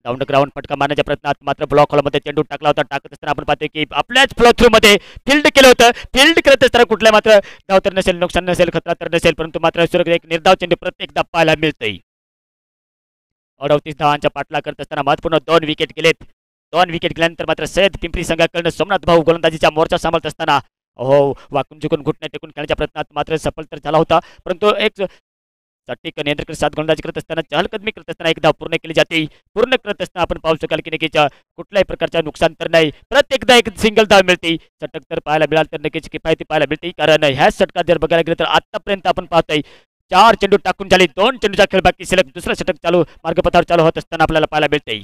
ग्राउंड फटका मारण्याच्या प्रयत्नात मात्र ब्लॉक हॉलमध्ये चेंडू टाकला होता. टाकत असताना आपण पाहतोय की आपल्याच फ्लो थ्रू मध्ये फील्ड केलं होतं. फील्ड करत असताना कुठल्या मात्र धाव तर नसेल, नुकसान नसेल, खतरा तर नसेल, परंतु मात्र सुरक्षित एक निर्धाव चेंडू प्रत्येकदा पाहायला मिळतोय. 38 धावांच्या पाठला करत असताना महत्वपूर्ण 2 विकेट गेलेत. 2 विकेट गेल्यानंतर मात्र सय्यद पिंपरी संघाकडून सोमनाथ भाऊ गोलंदाजीचा मोर्चा सांभाळत असताना वाकून झुकून घुटणे टेकून खेळण्याच्या प्रयत्नात मात्र सफल तर झाला होता, परंतु एक सटीक नियंत्रण साथ गोलंदाजी करत असताना चहलकदमी करत असताना एक धाव पूर्ण केली जाते. पूर्ण करत असताना आपण पाहू शकाल की नक्कीच कुठल्याही प्रकारच्या नुकसान तर नाही, प्रत्येकदा एक सिंगल धाव मिळते. षटक तर पाहायला मिळाल तर नक्कीच किफायती पाहायला मिळते, कारण ह्या षटकात जर बघायला गेलं तर आतापर्यंत आपण पाहतोय 4 चेंडू टाकून झाले, 2 चेंडूचा खेळ बाकी, सलग दुसरा षटक चालू मार्गपथावर चालू होत असताना आपल्याला पाहायला मिळते.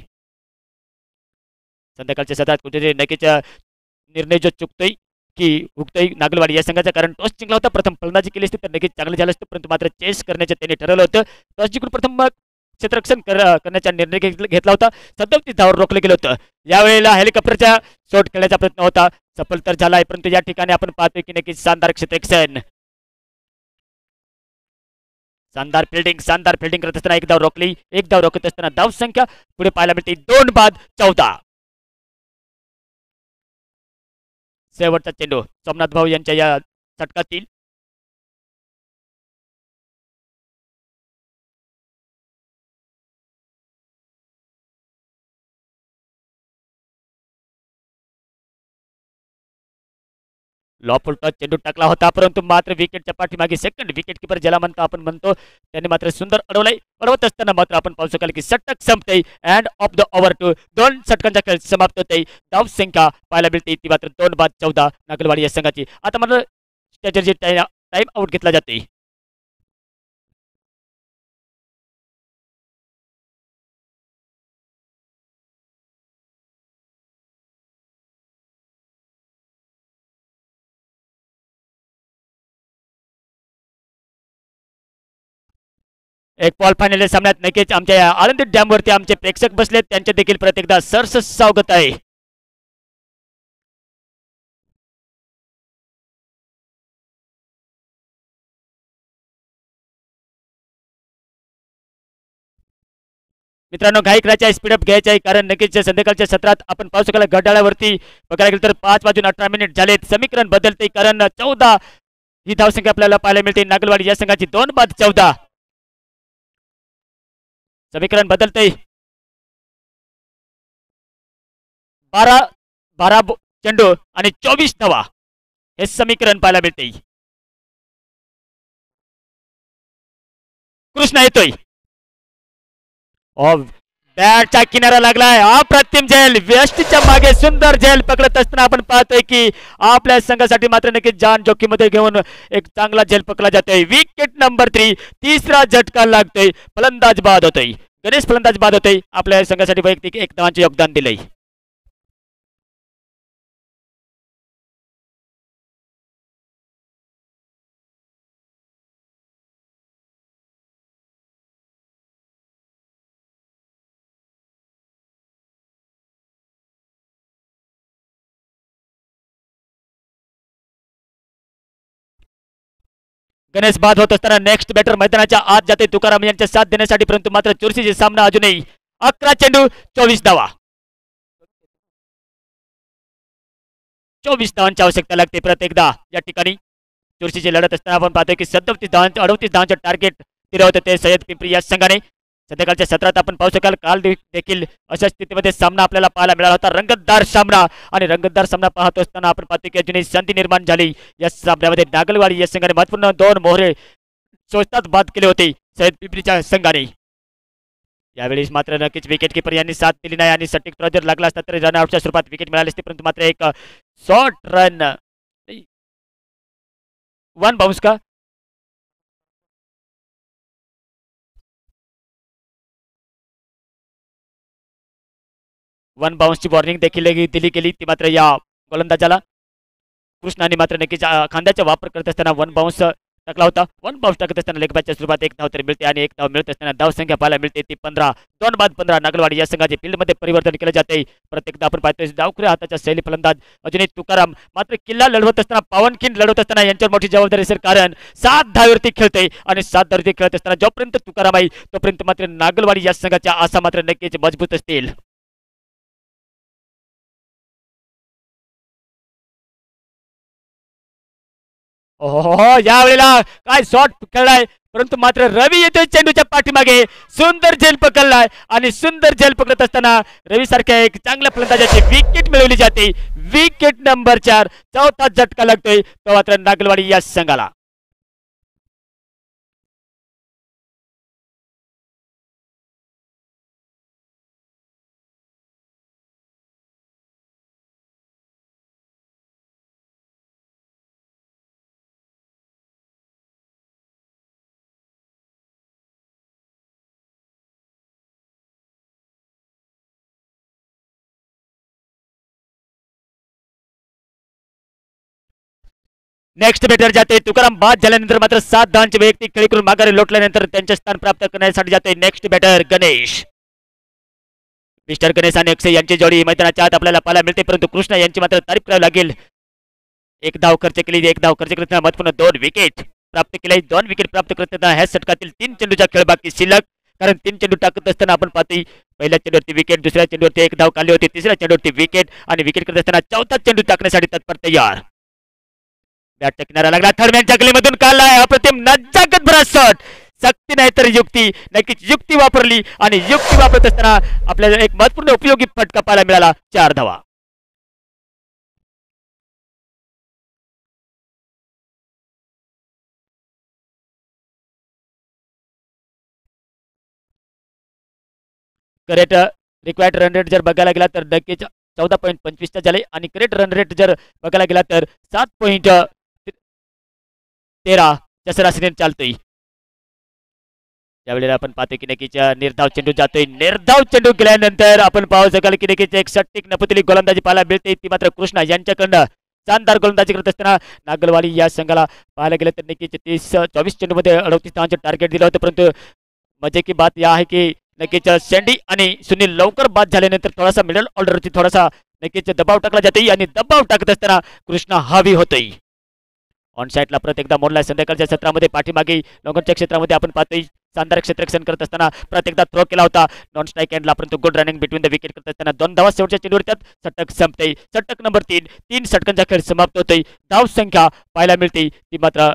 संध्याकाळच्या सत्रात कुठेतरी नक्कीच निर्णय जो चुकतोय की हुकतोय नागलवाडी या संघाचा, कारण टॉस जिंकला होता. प्रथम फलंदाजी केली असती तर नक्कीच चांगलं झालं असतं, परंतु मात्र चेस करण्याचं त्यांनी ठरवलं होतं. टॉस जिंकून प्रथम क्षेत्ररक्षण करण्याचा निर्णय घेतला होता. 37 धावावर रोखलं गेलं होतं. यावेळेला हेलिकॉप्टरच्या शॉट खेळण्याचा प्रयत्न होता, सफल तर झाला आहे, परंतु या ठिकाणी आपण पाहतोय की नक्कीच शानदार क्षेत्ररक्षण, शानदार फिल्डिंग करत असताना एक धाव रोखली. एक धाव रोखत असताना धाव संख्या पुढे पाहायला मिळते 2 बाद 14. शेवटचा चेंडू सोमनाथ भाऊ यांच्या या षटकातील. लॉफुल टच चेंडू टाकला होता, परंतु मात्र विकेटच्या पाठीमागे सेकंड विकेट किपर ज्याला म्हणतो आपण म्हणतो त्यांनी मात्र सुंदर अडवलंय. अडवत असताना मात्र आपण पाहू शकाल की षटक संपते. एंड ऑफ द ओव्हर 2, 2 षटकांचा खेळ समाप्त होते. धाव संख्या पाहायला मिळते ती मात्र 2 बाद 14 नागलवाडी या संघाची. आता मात्र स्ट्रॅटेजी टाइम आउट घेतला जाते. एक बॉल फायनल सामन्यात नक्कीच आमच्या आळंदी डॅमवरती आमचे प्रेक्षक बसलेत, त्यांचे देखील प्रत्येकदा सरस स्वागत आहे. मित्रांनो घाई करायची, स्पीडअप घ्यायचे आहे, कारण नक्कीच संध्याकाळच्या सत्रात आपण पाहू शकाल गडाळावरती बघायला गेलं तर 5:18 झालेत. समीकरण बदलते, कारण 14 ही धावसंख्या आपल्याला पाहायला मिळते नागलवाडी या संघाची. 2 बाद 14 समीकरण बदलते. 12 चेंडू आणि 24 धावा हे समीकरण पाहायला मिळते. कृष्णा येतोय, बॅटचा किनारा लागलाय. अप्रतिम झेल, वेस्टच्या मागे सुंदर झेल पकडत असताना आपण पाहतोय की आपल्या संघासाठी मात्र नक्कीच जान जोखीम मध्ये घेऊन एक चांगला झेल पकडला जातोय. विकेट नंबर 3, तिसरा झटका लागतोय. फलंदाज बाद होतोय, गणेश फलंदाज बाद होतोय. आपल्या संघासाठी वैयक्तिक 1 धावांचे योगदान दिलंय. गणेश बाद होत असताना नेक्स्ट बॅटर मैदानाच्या आत जाते तुकाराम यांच्या साथ देण्यासाठी, परंतु मात्र चुरशीचे सामना अजूनही 11 चेंडू 24 धावा. 24 धावांची आवश्यकता लागते प्रत्येकदा या ठिकाणी. चुरशीची लढत असताना आपण पाहतोय की 38 धावांचे टार्गेट दिलं होतं ते सय्यद पिंपरी या संघाने. संध्याकाळच्या सत्रात आपण पाहू शकाल काल देखील अशा स्थितीमध्ये सामना आपल्याला पाहायला मिळाला होता. रंगतदार सामना, आणि रंगतदार सामना पाहत असताना आपण पाहतोय की अजूनही संधी निर्माण झाली या सामन्यामध्ये. नागलवाडी या संघाने महत्वपूर्ण 2 मोहरे स्वस्तात बाद केले होते सय्यद पिंपरीच्या संघाने. यावेळेस मात्र नक्कीच विकेट किपर यांनी साथ दिली नाही, आणि सटीक थ्रो जर लागला असता तरी रनआउटच्या स्वरूपात विकेट मिळाली असते, परंतु मात्र एक शॉर्ट रन 1 बाउन्स का 1 बाउन्सची वॉर्निंग देखील दिली गेली ती मात्र या गोलंदाजाला. कृष्णाने मात्र नक्कीच खांद्याचा वापर करत असताना 1 बाउन्स टाकला होता. 1 बाउन्स टाकत असताना लेगबॅटच्या स्वरूपात 1 धाव तरी मिळते, आणि 1 धाव मिळत असताना धाव संख्या पाहायला मिळते ती 15. 2 बाद 15 नागलवाडी या संघाचे फील्डमध्ये परिवर्तन केले जाते. प्रत्येकदा आपण पाहतोय डावखुऱ्या हाताच्या शैली फलंदाज अजूनही तुकाराम मात्र किल्ला लढवत असताना, पावनखिंड लढवत असताना यांच्यावर मोठी जबाबदारी असेल, कारण 7 धावेवरती खेळते, आणि 7 धावेवरती खेळत असताना जोपर्यंत तुकाराम आहे तोपर्यंत मात्र नागलवाडी या संघाच्या आशा मात्र नक्कीच मजबूत असतील. हो, यावेळेला काय शॉट खेळलाय, परंतु मात्र रवी येतोय चेंडूच्या पाठीमागे. सुंदर झेल पकडलाय, आणि सुंदर झेल पकडत असताना रवी सारख्या एक चांगल्या फलंदाजाची विकेट मिळवली जाते. विकेट नंबर 4, चौथा झटका लागतोय तो मात्र नागलवाडी या संघाला. नेक्स्ट बॅटर जाते तुकाराम बाद झाल्यानंतर मात्र 7 धावांची वैयक्तिक खेळी करून माघारी लोटल्यानंतर त्यांचे स्थान प्राप्त करण्यासाठी जाते next batter Ganesh. Mister Ganesh आणि अक्षय यांची जोडी मैदानाच्या आत आपल्याला पाहायला मिळते, परंतु कृष्णा यांची मात्र तारीफ करावी लागेल. 1 धाव खर्च केली, 1 धाव खर्च करताना महत्वपूर्ण 2 विकेट प्राप्त केले. 2 विकेट प्राप्त करताना ह्या षटकातील 3 चेंडूचा खेळ बाकी शिल्लक, कारण 3 चेंडू टाकत असताना आपण पाहतोय पहिल्या चेंडूवरती विकेट, दुसऱ्या चेंडूवरती 1 धाव काढली होती, तिसऱ्या चेंडूवरती विकेट, आणि विकेट करत असताना चौथा चेंडू टाकण्यासाठी तत्पर तयार. बॅट किनारा लागला, थर्डमॅनच्या गलीमधून काढलाय अप्रतिम नजाकत भरा शॉट. सक्ती नाही तर युक्ती, नक्कीच युक्ती वापरली, आणि युक्ती वापरत असताना आपल्याला एक महत्वपूर्ण उपयोगी फटका पाहायला मिळाला. 4 धावा. करेक्ट रिक्वायर्ड रन रेट जर बघायला गेला तर नक्कीच 14.25 झाले, आणि करेक्ट रन रेट जर बघायला गेला तर 7.13 सरासरीने चालतोय. त्यावेळेला आपण पाहतो की नक्कीच निर्धाव चेंडू जातोय. निर्धाव चेंडू गेल्यानंतर आपण पाहू शकाल की नक्कीच एक सट्टिक नपुतली गोलंदाजी पाहायला मिळते, ती मात्र कृष्णा यांच्याकडनं शानदार गोलंदाजी करत असताना नागलवाडी या संघाला पाहायला गेलं तर नक्कीच 24 चेंडूमध्ये 38 धावांचे टार्गेट दिलं होतं, परंतु मजे की बात या आहे की नक्कीच सँडी आणि सुनील लवकर बाद झाल्यानंतर थोडासा मिडल ऑर्डरवरती थोडासा नक्कीच दबाव टाकला जाते, आणि दबाव टाकत असताना कृष्णा हावी होतोय. ऑन साईडला परत एकदा मोडला संध्याकाळच्या सत्रामध्ये पाठीमागे लॉंगनच्या क्षेत्रामध्ये आपण पाहतोय शानदार क्षेत्ररक्षण करत असताना परत एकदा थ्रो केला होता नॉन स्ट्राईक एंडला, परंतु good running between the wicket करत असताना 2 धावा शेवटच्या चेंडूवर त्यात षटक संपते. षटक नंबर 3 षटकांचा खेळ समाप्त होतोय. धाव संख्या पाहायला मिळते ती मात्र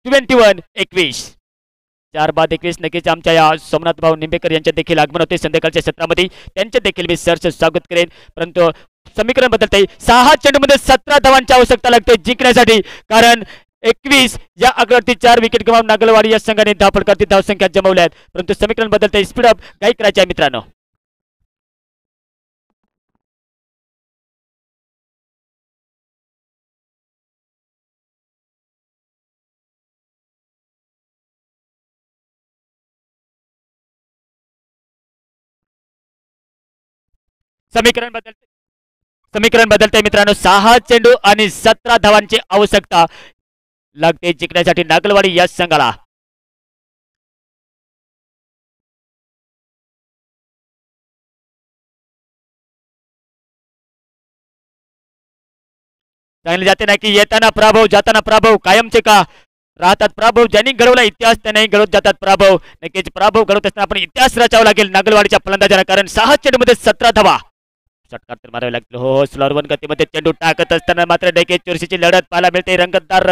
21-21. 4 बाद 21. नक्कीच आमच्या या सोमनाथ भाऊ निंबेकर यांचे देखील आगमन होते संध्याकाळच्या सत्रामध्ये, त्यांचे देखील मी सरचे स्वागत करेन, परंतु समीकरण बदलते. 6 चेंडूमध्ये 17 धावांची आवश्यकता लागते जिंकण्यासाठी, कारण 21 या आकड्यावरती 4 विकेट गमावून नागलवाडी या संघाने धावफलकावरती धावसंख्या जमवल्या आहेत, परंतु समीकरण बदलते. स्पीड अप काही करायचे आहे मित्रांनो. समीकरण बदलते मित्रांनो. 6 चेंडू आणि 17 धावांची आवश्यकता लागते जिंकण्यासाठी नागलवाडी या संघाला. सांगितले जाते ना की येताना पराभव जाताना पराभव कायमचे का, राहतात पराभव. ज्यांनी घडवला इतिहास त्यांनाही घडवत जातात पराभव. नक्कीच पराभव घडवत असताना आपण इतिहास रचावा लागेल नागलवाडीच्या फलंदाजांना, कारण 6 चेंडूमध्ये 17 धावा. षटकार तर मारावे लागतील. हो, स्लोअर वन गतीमध्ये चेंडू टाकत असताना मात्र नक्कीच चुरशीची लढत पाहायला मिळते. रंगतदार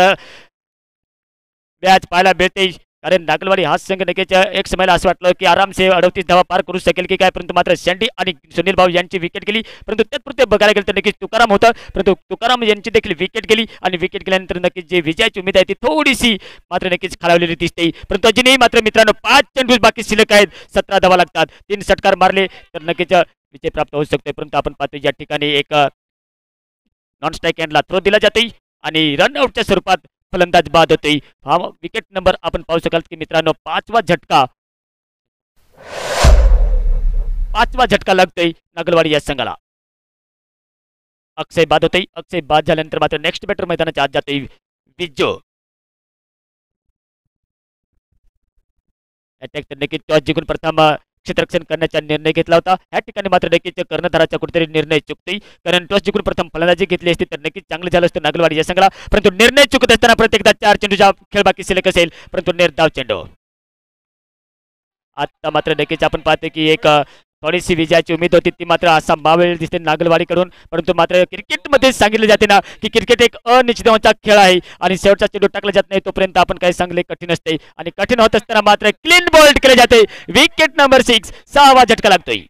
मॅच पाहायला मिळते, कारण नागलवाडी हा संघ नक्कीच एक समयला असं वाटलं की आरामसे 38 धावा पार करू शकेल की काय, परंतु मात्र शेंडी आणि सुनील भाऊ यांची विकेट गेली. परंतु तत्पुरते बघायला गेलं तर नक्कीच तुकाराम होता, परंतु तुकाराम यांची देखील विकेट गेली आणि विकेट गेल्यानंतर नक्कीच जे विजयाची उमेद आहे ती थोडीशी मात्र नक्कीच खालावलेली दिसते. परंतु अजूनही मात्र मित्रांनो 5 चेंडू बाकी शिल्लक आहेत. 17 धावा लागतात. 3 षटकार मारले तर नक्कीच विजय प्राप्त होऊ शकतो. परंतु आपण पाहतो या ठिकाणी एक नॉन स्ट्राईक हँडला थ्रो दिला जाते आणि रनआउटच्या स्वरूपात फलंदाज बाद होते. हा विकेट नंबर आपण पाहू शकाल की मित्रांनो 5वा झटका लागतोय नागलवाडी या संघाला. अक्षय बाद होते. अक्षय बाद झाल्यानंतर मात्र नेक्स्ट बॅटर मैदानाच्या आत जाते विजो. अटॅक तर नक्कीच टॉस जिंकून प्रथम क्षेत्ररक्षण करण्याचा निर्णय घेतला होता. या ठिकाणी मात्र नक्कीच कर्णधाराचा कुठेतरी निर्णय चुकतोय, कारण टॉस जिंकून प्रथम फलंदाजी घेतली असती तर नक्कीच चांगलं झालं असतं नागलवाडी या संघाला. परंतु निर्णय चुकत असताना प्रत्येकदा 4 चेंडूचा खेळ बाकी शिल्लक असेल, परंतु निर्धाव चेंडू. आता मात्र नक्कीच आपण पाहतो की एक थोडीशी विजयाची उमेद होती ती मात्र असा मावेळ दिसते नागलवाडीकडून. परंतु मात्र क्रिकेटमध्ये सांगितले जाते ना की क्रिकेट एक अनिश्चिततेचा खेळ आहे आणि शेवटचा चेंडू टाकला जात नाही तोपर्यंत आपण काही सांगले कठीण असते आणि कठीण होत असताना मात्र क्लीन बॉल्ड केले जाते. विकेट नंबर 6, 6वा झटका लागतोय.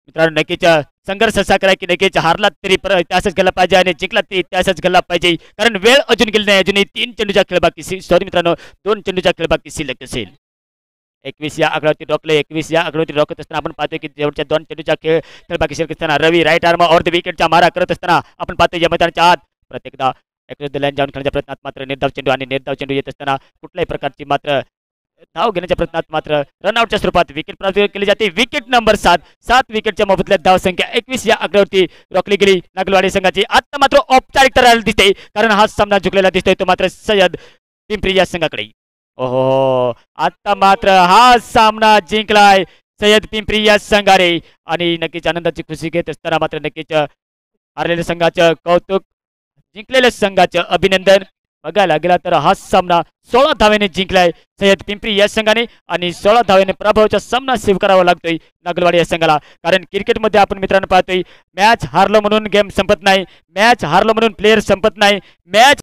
मित्रांनो नक्कीच संघर्ष असा करा की नक्कीच हारलात तरी इतिहासच घडला पाहिजे आणि जिंकलात तरी इतिहासच घडला पाहिजे, कारण वेळ अजून गेली नाही. अजूनही 3 चेंडूचा खेळ बाकी, सॉरी मित्रांनो 2 चेंडूचा खेळ बाकी शिल्लक असेल. 21 या आकड्यावरती रोखले. 21 या आकड्यावरती रोखत असताना आपण पाहतोय की शेवटच्या 2 चेंडूचा खेळ बाकी शिल्लक असताना रवी राईट आर्म ऑर द विकेटचा मारा करत असताना आपण पाहतोय या मैदानाच्या आत प्रत्येकदा ॲक्रोस द लाईन जाऊन खेळण्याच्या प्रयत्नात मात्र निर्धाव चेंडू आणि निर्धाव चेंडू येत असताना कुठल्याही प्रकारची मात्र धाव घेण्याच्या प्रयत्नात मात्र रनआउटच्या स्वरूपात विकेट प्राप्त केली जाते. विकेट नंबर 7, 7 विकेटच्या मोबदल्यात धाव संख्या 21 या आकड्यावरती रोखली गेली नागलवाडी संघाची. आता मात्र औपचारिकता राहिला दिसते, कारण हा सामना झुकलेला दिसतोय तो मात्र सय्यद पिंपरी या संघाकडे. ओहो, आता मात्र हा सामना जिंकलाय सय्यद पिंपरी या संघाने आणि नक्कीच आनंदाची खुशी घेत असताना मात्र नक्कीच हारलेल्या संघाचं कौतुक, जिंकलेल्या संघाचं अभिनंदन. बघायला गेला तर हा सामना 16 धावेने जिंकलाय सय्यद पिंपरी या संघाने आणि 16 धावेने पराभवाचा सामना स्वीकारावा लागतोय नागलवाडी या संघाला. कारण क्रिकेटमध्ये आपण मित्रांनो पाहतोय मॅच हारलो म्हणून गेम संपत नाही, मॅच हारलो म्हणून प्लेयर संपत नाही, मॅच